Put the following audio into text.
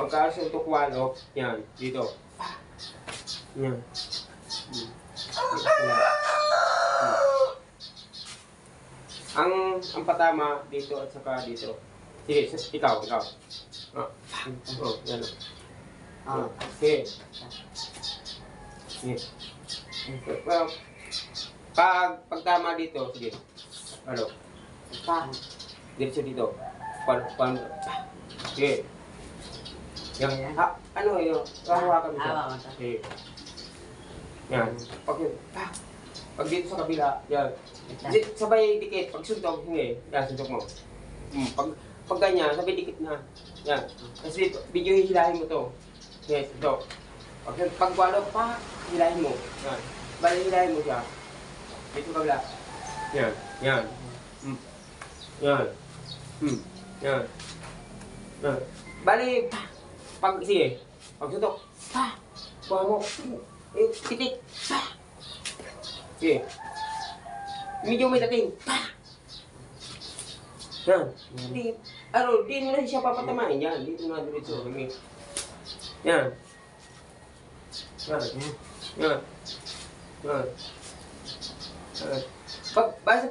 Pagkasuntok walo, yan, dito. Yan. Ang patama dito at saka dito. Sige, ikaw. Oh, yan. Okay. Sige. Pag tama dito, sige. Ano? Diretso dito. Paano? Sige. Yan. Ano yun? Hawakan mo siya. Sige. Yan. Pag dito sa kabila, yan. Sabay dikit. Pag suntok, hindi. Yan, suntok mo. Pag ganyan, sabay dikit na. Yan. Kasi video hihilahin mo to. Yes, suntok. Pag walo pa, hilahin mo. Yan. Bali, hilahin mo siya. Dito kabila. Yan. Yan. Yan. Yan. Bali, sige. Pag suntok, kuha mo. Titik. Sige. Medyo may dating. Yan. Di mo na siya papatamain. Yan. Dito na diretso. Yan. Yan. Yan. Yan. Basta